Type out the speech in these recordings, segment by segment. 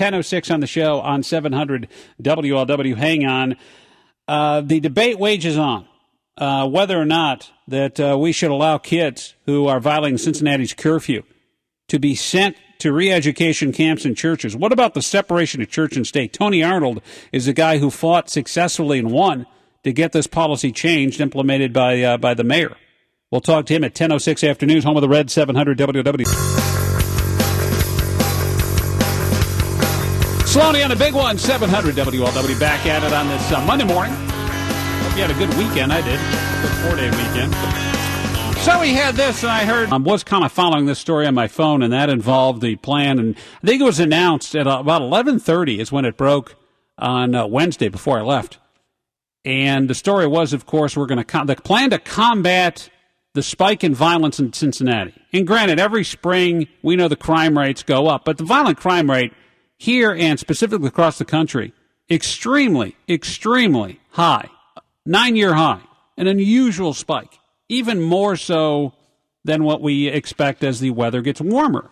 10:06 on the show on 700 WLW. Hang on. The debate wages on whether or not that we should allow kids who are violating Cincinnati's curfew to be sent to re-education camps and churches. What about the separation of church and state? Tony Arnold is the guy who fought successfully and won to get this policy changed, implemented by the mayor. We'll talk to him at 10:06 afternoon, home of the Red, 700 WW. Sloan on the big one, 700 WLW, back at it on this Monday morning. Hope you had a good weekend. I did. Good 4-day weekend. So we had this, and I heard, I was kind of following this story on my phone, and that involved the plan, and I think it was announced at about 11:30 is when it broke on Wednesday before I left. And the story was, of course, the plan to combat the spike in violence in Cincinnati. And granted, every spring we know the crime rates go up, but the violent crime rate here and specifically across the country, extremely, extremely high. 9-year high. An unusual spike. Even more so than what we expect as the weather gets warmer.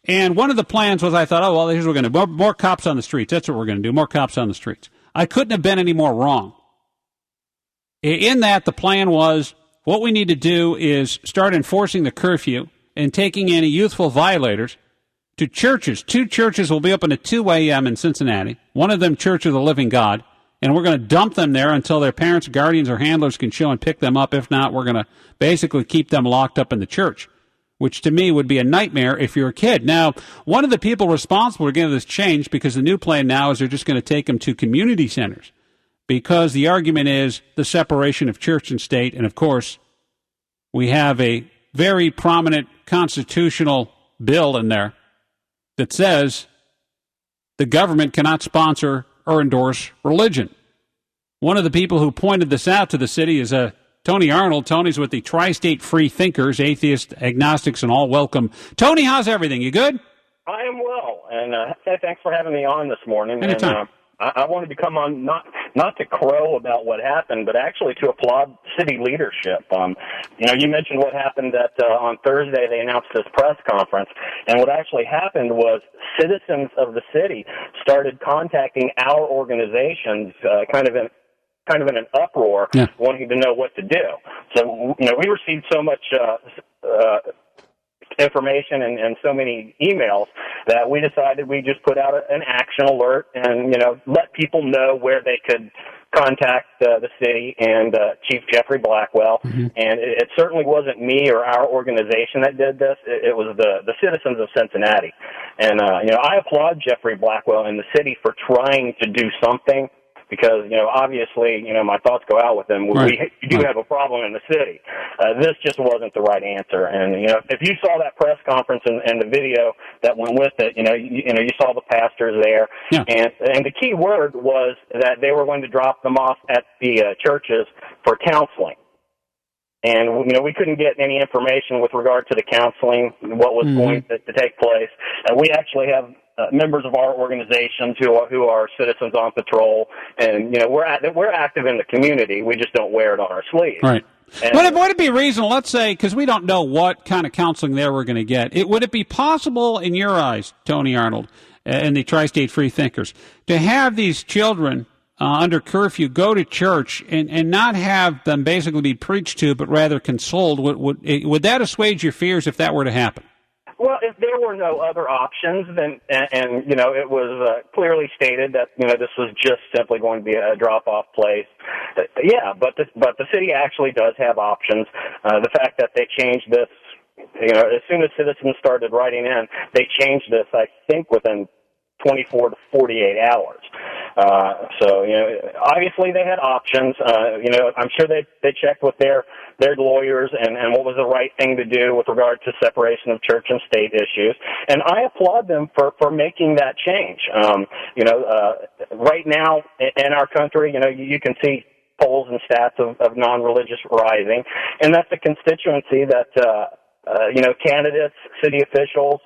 And one of the plans was, I thought, oh, well, here's what we're going to do. More cops on the streets. That's what we're going to do. More cops on the streets. I couldn't have been any more wrong. In that, the plan was, what we need to do is start enforcing the curfew and taking any youthful violators to churches. 2 churches will be open at 2 a.m. in Cincinnati. One of them, Church of the Living God. And we're going to dump them there until their parents, guardians, or handlers can show and pick them up. If not, we're going to basically keep them locked up in the church, which to me would be a nightmare if you're a kid. Now, one of the people responsible for getting this changed, because the new plan now is they're just going to take them to community centers, because the argument is the separation of church and state. And, of course, we have a very prominent constitutional bill in there that says the government cannot sponsor or endorse religion. One of the people who pointed this out to the city is Tony Arnold. Tony's with the Tri-State Freethinkers, atheists, agnostics, and all welcome. Tony, how's everything? You good? I am well, and thanks for having me on this morning. Anytime. And I wanted to come on not to crow about what happened, but actually to applaud city leadership. You mentioned what happened on Thursday. They announced this press conference, and what actually happened was citizens of the city started contacting our organizations, kind of in an uproar, wanting to know what to do. So, we received so much information and so many emails that we decided we just put out an action alert and, let people know where they could contact the city and Chief Jeffrey Blackwell. Mm-hmm. And it certainly wasn't me or our organization that did this. It was the citizens of Cincinnati. And, I applaud Jeffrey Blackwell and the city for trying to do something. Because, obviously, my thoughts go out with them. Right. We do have a problem in the city. This just wasn't the right answer. And, if you saw that press conference and the video that went with it, you saw the pastors there. Yeah. And the key word was that they were going to drop them off at the churches for counseling. And, we couldn't get any information with regard to the counseling, what was going to take place. We actually have members of our organizations who are citizens on patrol, and we're active in the community. We just don't wear it on our sleeve. Right. Would it be reasonable? Let's say, because we don't know what kind of counseling there we're going to get. Would it be possible, in your eyes, Tony Arnold, and the Tri-State Freethinkers, to have these children under curfew go to church and not have them basically be preached to, but rather consoled? Would that assuage your fears if that were to happen? Well, if there were no other options, then and it was clearly stated that this was just simply going to be a drop-off place. But the city actually does have options. The fact that they changed this, as soon as citizens started writing in, they changed this, I think, within 24 to 48 hours. So obviously they had options. I'm sure they checked with their lawyers and what was the right thing to do with regard to separation of church and state issues. And I applaud them for making that change. Right now in our country, you can see polls and stats of non-religious rising, and that's a constituency that candidates, city officials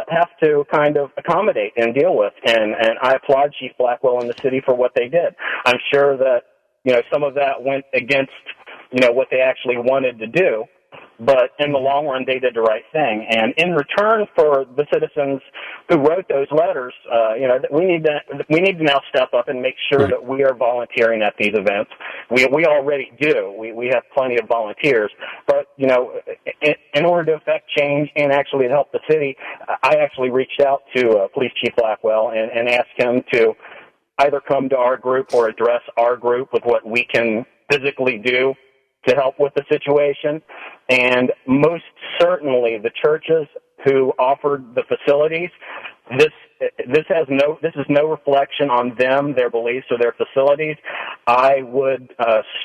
have to kind of accommodate and deal with. And I applaud Chief Blackwell and the city for what they did. I'm sure that, some of that went against, what they actually wanted to do. but in the long run, they did the right thing. And in return for the citizens who wrote those letters, we need to now step up and make sure that we are volunteering at these events. We already do. We have plenty of volunteers, but in order to affect change and actually help the city, I actually reached out to Police Chief Blackwell and asked him to either come to our group or address our group with what we can physically do to help with the situation. And most certainly the churches who offered the facilities, this is no reflection on them, their beliefs, or their facilities. I would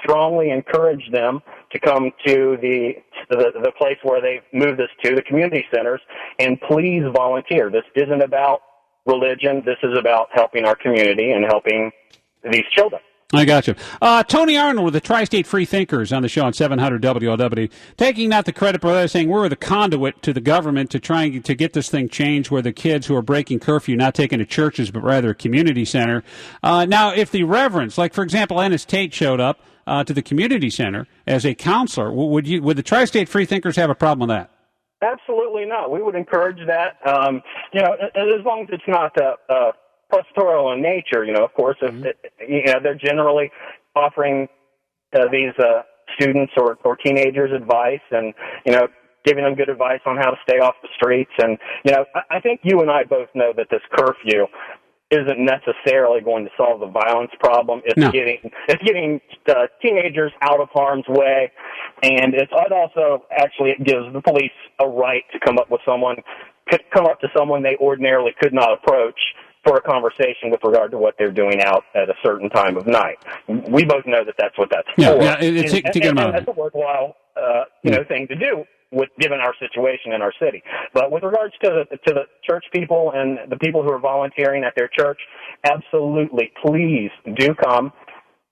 strongly encourage them to come to the place where they moved this to, the community centers, and please volunteer. This isn't about religion. This is about helping our community and helping these children. I got you. Tony Arnold with the Tri-State Freethinkers on the show on 700 WLW, taking not the credit, but saying we're the conduit to the government to try to get this thing changed where the kids who are breaking curfew not taken to churches but rather a community center. Now, if the reverends, like for example, Ennis Tate showed up to the community center as a counselor, would the Tri-State Freethinkers have a problem with that? Absolutely not. We would encourage that. As long as it's not pastoral in nature, of course, if they're generally offering these students or teenagers advice and, giving them good advice on how to stay off the streets. And, I think you and I both know that this curfew isn't necessarily going to solve the violence problem. It's getting teenagers out of harm's way, and it gives the police a right to come up to someone they ordinarily could not approach for a conversation with regard to what they're doing out at a certain time of night. We both know that that's what that's for. Yeah, and that's a worthwhile thing to do given our situation in our city. But with regards to the church people and the people who are volunteering at their church, absolutely, please do come,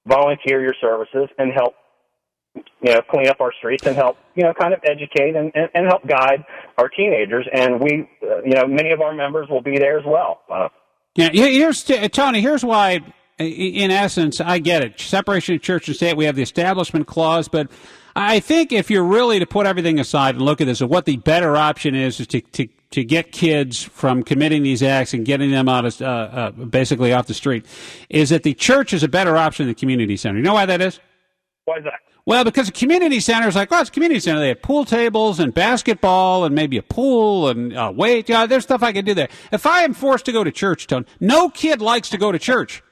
volunteer your services, and help clean up our streets and help kind of educate and help guide our teenagers. And we many of our members will be there as well. Here's Tony. Here's why, in essence, I get it. Separation of church and state. We have the Establishment Clause, but I think if you're really to put everything aside and look at this, what the better option is to get kids from committing these acts and getting them out of basically off the street, is that the church is a better option than the community center. You know why that is? Why is that? Well, because the community center is like, it's a community center. They have pool tables and basketball and maybe a pool and weight. There's stuff I can do there. If I am forced to go to church, Tony, no kid likes to go to church.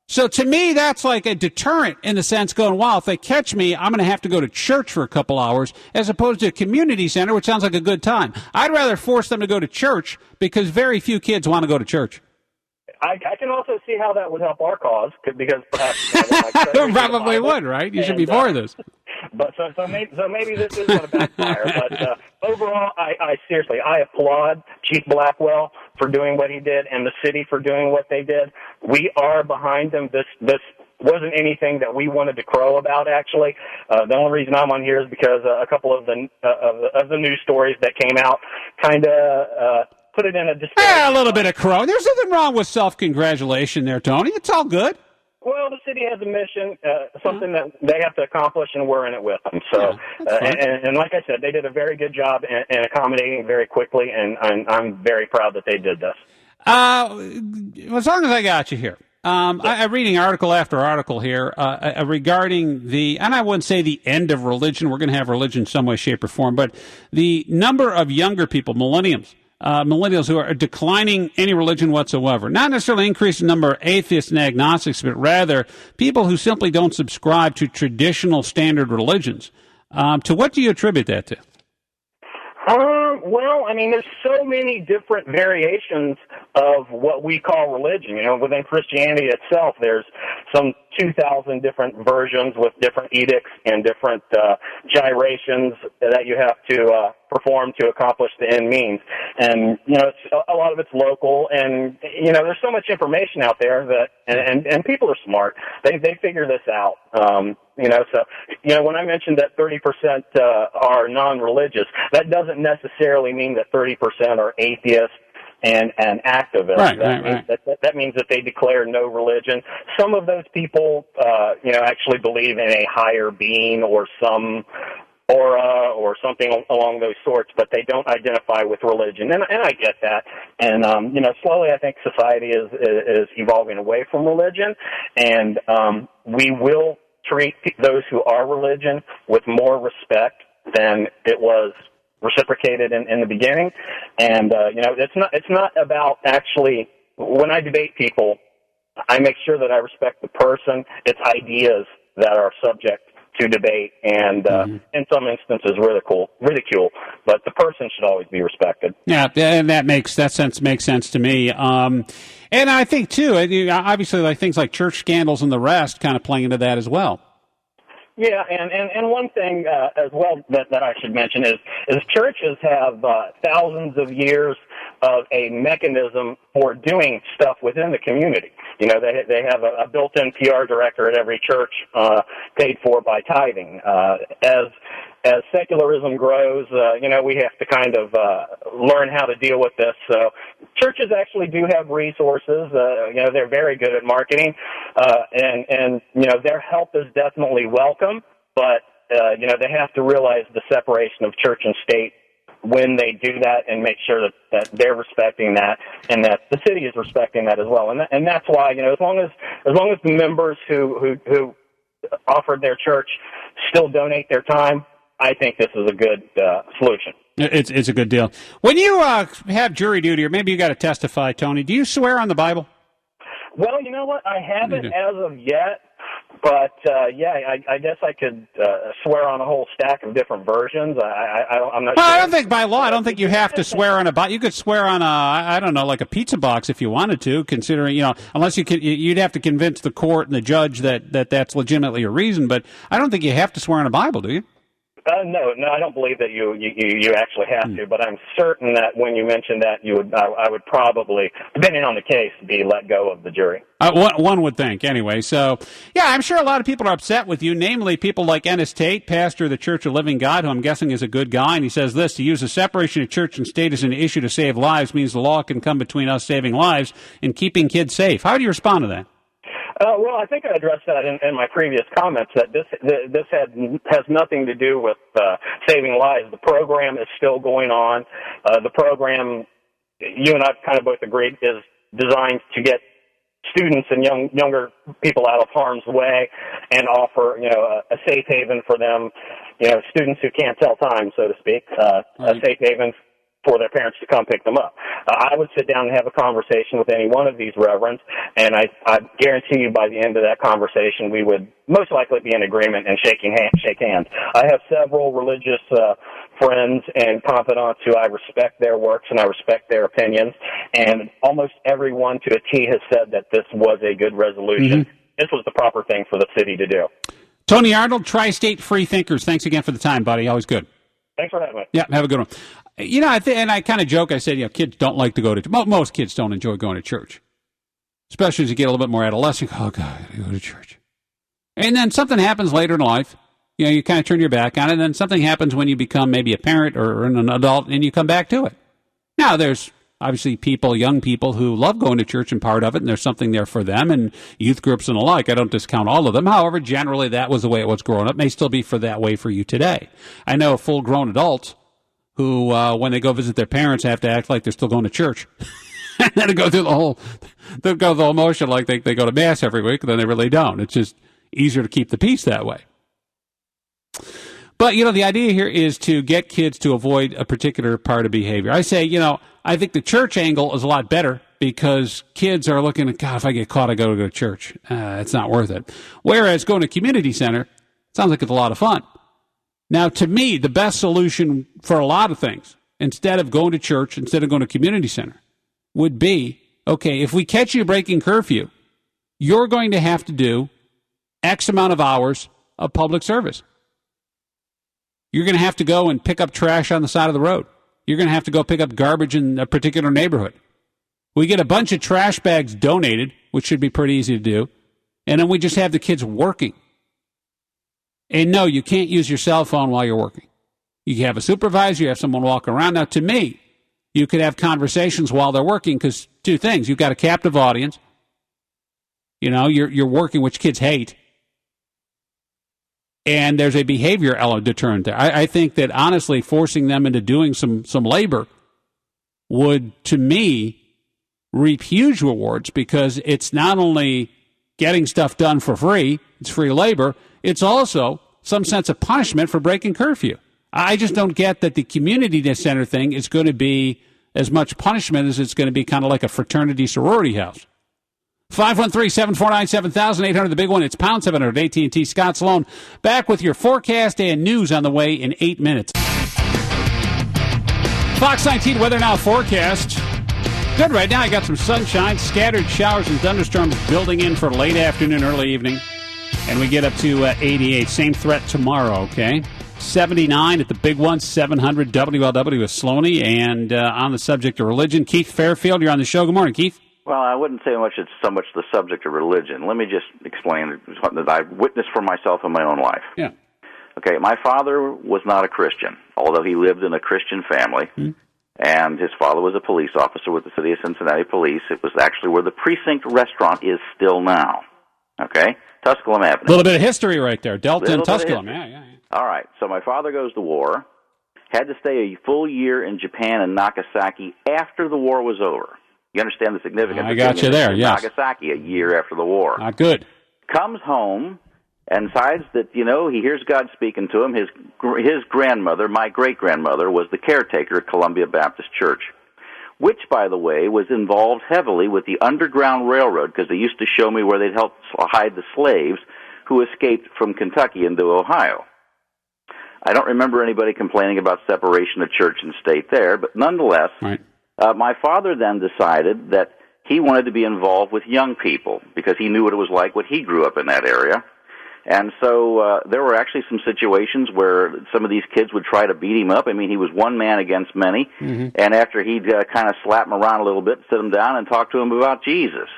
So to me, that's like a deterrent in the sense going, wow, if they catch me, I'm going to have to go to church for a couple hours as opposed to a community center, which sounds like a good time. I'd rather force them to go to church because very few kids want to go to church. I can also see how that would help our cause because perhaps probably would, right? You should be for this. But so maybe this is going to backfire. But overall, I seriously applaud Chief Blackwell for doing what he did and the city for doing what they did. We are behind them. This wasn't anything that we wanted to crow about. Actually, the only reason I'm on here is because a couple of the news stories that came out kind of. Put it in a little bit of crow. There's nothing wrong with self-congratulation there, Tony. It's all good. Well, the city has a mission, something that they have to accomplish, and we're in it with them. So, and like I said, they did a very good job in accommodating very quickly, and I'm very proud that they did this. As long as I got you here. I'm reading article after article here regarding and I wouldn't say the end of religion. We're going to have religion in some way, shape, or form, but the number of younger people, millennials who are declining any religion whatsoever. Not necessarily increasing the number of atheists and agnostics, but rather people who simply don't subscribe to traditional standard religions. To what do you attribute that to? Well, I mean, there's so many different variations of what we call religion. Within Christianity itself, there's some 2,000 different versions with different edicts and different gyrations that you have to perform to accomplish the end means. And, a lot of it's local, and, there's so much information out there that, and people are smart. They figure this out. When I mentioned that 30% are non-religious, that doesn't necessarily mean that 30% are atheists and activists. Right. That means that they declare no religion. Some of those people, actually believe in a higher being or some or something along those sorts, but they don't identify with religion. And I get that. And, slowly I think society is evolving away from religion, and we will treat those who are religion with more respect than it was reciprocated in the beginning. And, it's not about actually, when I debate people, I make sure that I respect the person, its ideas that are subject to debate, and in some instances ridicule, but the person should always be respected. Yeah, and that makes sense to me. And I think too, obviously, like things like church scandals and the rest, kind of playing into that as well. Yeah, and one thing as well that I should mention is churches have thousands of years of a mechanism for doing stuff within the community. They have a built-in PR director at every church, paid for by tithing. As secularism grows, we have to kind of learn how to deal with this. So churches actually do have resources. They're very good at marketing, and their help is definitely welcome. But they have to realize the separation of church and state when they do that, and make sure that they're respecting that, and that the city is respecting that as well. And that's why, as long as the members who offered their church still donate their time, I think this is a good solution. It's a good deal. When you have jury duty, or maybe you got to testify, Tony, do you swear on the Bible? Well, you know what? I haven't as of yet. But, I guess I could swear on a whole stack of different versions. I'm not sure. I don't think by law, I don't think you have to swear on you could swear on like a pizza box if you wanted to, considering, unless you'd have to convince the court and the judge that's legitimately a reason. But I don't think you have to swear on a Bible, do you? No, I don't believe that you actually have to, but I'm certain that when you mentioned that, I would probably, depending on the case, be let go of the jury. One would think, anyway. So, yeah, I'm sure a lot of people are upset with you, namely people like Ennis Tate, pastor of the Church of Living God, who I'm guessing is a good guy, and he says this: to use the separation of church and state as an issue to save lives means the law can come between us saving lives and keeping kids safe. How do you respond to that? Well, I think I addressed that in my previous comments, that this has nothing to do with saving lives. The program is still going on. The program, you and I kind of both agreed, is designed to get students and younger people out of harm's way and offer, a safe haven for them, students who can't tell time, so to speak, a safe haven for their parents to come pick them up. I would sit down and have a conversation with any one of these reverends, and I guarantee you by the end of that conversation we would most likely be in agreement and shake hands. I have several religious friends and confidants who I respect their works and I respect their opinions, and almost everyone to a T has said that this was a good resolution. This was the proper thing for the city to do. Tony Arnold, Tri-State Freethinkers, thanks again for the time, buddy. Always good. Thanks for having me. Yeah, have a good one. And I kind of joke. I said, kids don't like to go to church. Most kids don't enjoy going to church, especially as you get a little bit more adolescent. Oh, God, I gotta go to church. And then something happens later in life. You kind of turn your back on it, and then something happens when you become maybe a parent or an adult, and you come back to it. Now, there's obviously young people who love going to church and part of it, and there's something there for them, and youth groups and the like. I don't discount all of them. However, generally, that was the way it was growing up. May still be that way for you today. I know full-grown adults who, when they go visit their parents, have to act like they're still going to church. And then go through the whole motion like they go to Mass every week, and then they really don't. It's just easier to keep the peace that way. But, the idea here is to get kids to avoid a particular part of behavior. I say, I think the church angle is a lot better because kids are looking at, God, if I get caught, I got to go to church. It's not worth it. Whereas going to community center sounds like it's a lot of fun. Now, to me, the best solution for a lot of things, instead of going to church, instead of going to community center, would be, okay, if we catch you breaking curfew, you're going to have to do X amount of hours of public service. You're going to have to go and pick up trash on the side of the road. You're going to have to go pick up garbage in a particular neighborhood. We get a bunch of trash bags donated, which should be pretty easy to do, and then we just have the kids working. And no, you can't use your cell phone while you're working. You have a supervisor, you have someone walking around. Now, to me, you could have conversations while they're working because two things. You've got a captive audience. You're working, which kids hate. and there's a behavior element deterrent there. I think that, honestly, forcing them into doing some labor would, to me, reap huge rewards, because it's not only getting stuff done for free, it's free labor, it's also some sense of punishment for breaking curfew. I just don't get that the community center thing is going to be as much punishment as it's going to be kind of like a fraternity sorority house. 513-749-7000, 800, the big one. It's pound 700 AT&T. Scott Sloan back with your forecast and news on the way in 8 minutes. Fox 19 weather now forecast. Good right now. I got some sunshine, scattered showers and thunderstorms building in for late afternoon, early evening. And we get up to 88. Same threat tomorrow, okay? 79 at the big one, 700 WLW with Sloaney. And on the subject of religion, Keith Fairfield, you're on the show. Good morning, Keith. Well, I wouldn't say it's so much the subject of religion. Let me just explain something that I've witnessed for myself in my own life. Yeah. Okay, my father was not a Christian, although he lived in a Christian family. Mm-hmm. And his father was a police officer with the City of Cincinnati Police. It was actually where the Precinct restaurant is still now. Okay? Tusculum Avenue. A little bit of history right there. Delta and Tusculum. Yeah. All right. So my father goes to war, had to stay a full year in Japan and Nagasaki after the war was over. You understand the significance? I got you there, yes. Nagasaki, a year after the war. Not good. Comes home and decides that, he hears God speaking to him. His grandmother, my great-grandmother, was the caretaker at Columbia Baptist Church, which, by the way, was involved heavily with the Underground Railroad, because they used to show me where they'd help hide the slaves who escaped from Kentucky into Ohio. I don't remember anybody complaining about separation of church and state there, but nonetheless, right. My father then decided that he wanted to be involved with young people because he knew what it was like when he grew up in that area. And so there were actually some situations where some of these kids would try to beat him up. I mean, he was one man against many. Mm-hmm. And after he'd kind of slap him around a little bit, sit him down and talk to him about Jesus.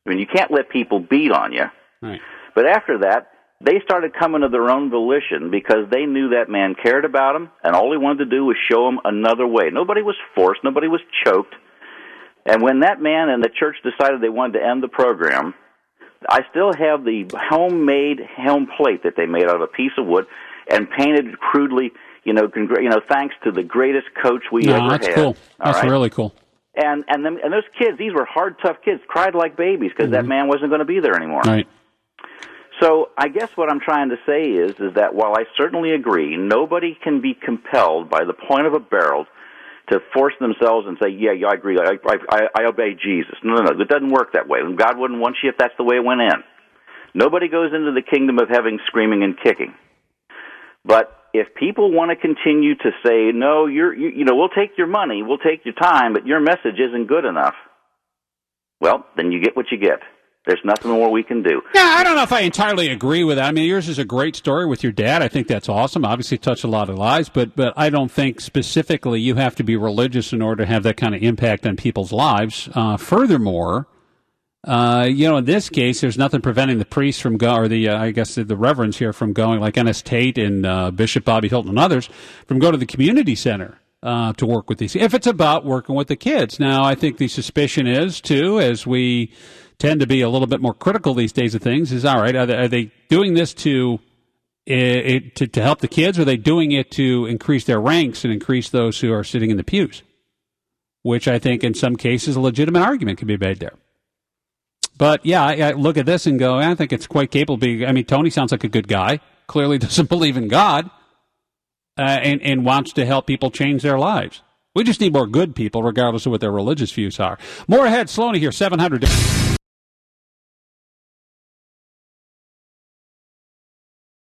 I mean, you can't let people beat on you. Right. But after that, they started coming of their own volition because they knew that man cared about them, and all he wanted to do was show them another way. Nobody was forced. Nobody was choked. And when that man and the church decided they wanted to end the program, I still have the homemade helm plate that they made out of a piece of wood and painted crudely, thanks to the greatest coach we ever had. That's cool. That's really cool. And those kids, these were hard, tough kids, cried like babies because that man wasn't going to be there anymore. Right. So I guess what I'm trying to say is that while I certainly agree, nobody can be compelled by the point of a barrel to force themselves and say, yeah, I agree, I obey Jesus. No, it doesn't work that way. God wouldn't want you if that's the way it went in. Nobody goes into the kingdom of heaven screaming and kicking. But if people want to continue to say, no, we'll take your money, we'll take your time, but your message isn't good enough, well, then you get what you get. There's nothing more we can do. Yeah, I don't know if I entirely agree with that. I mean, yours is a great story with your dad. I think that's awesome. Obviously, touched a lot of lives, but I don't think specifically you have to be religious in order to have that kind of impact on people's lives. Furthermore, in this case, there's nothing preventing the priests from going, or the reverends here from going, like Ennis Tate and Bishop Bobby Hilton and others, from going to the community center to work with these. If it's about working with the kids. Now, I think the suspicion is, too, as we tend to be a little bit more critical these days of things, is, all right, are they doing this to help the kids, or are they doing it to increase their ranks and increase those who are sitting in the pews? Which I think in some cases a legitimate argument can be made there. But, yeah, I look at this and go, I think it's quite capable of being, I mean, Tony sounds like a good guy, clearly doesn't believe in God, and wants to help people change their lives. We just need more good people, regardless of what their religious views are. More ahead, Sloaney here, 700.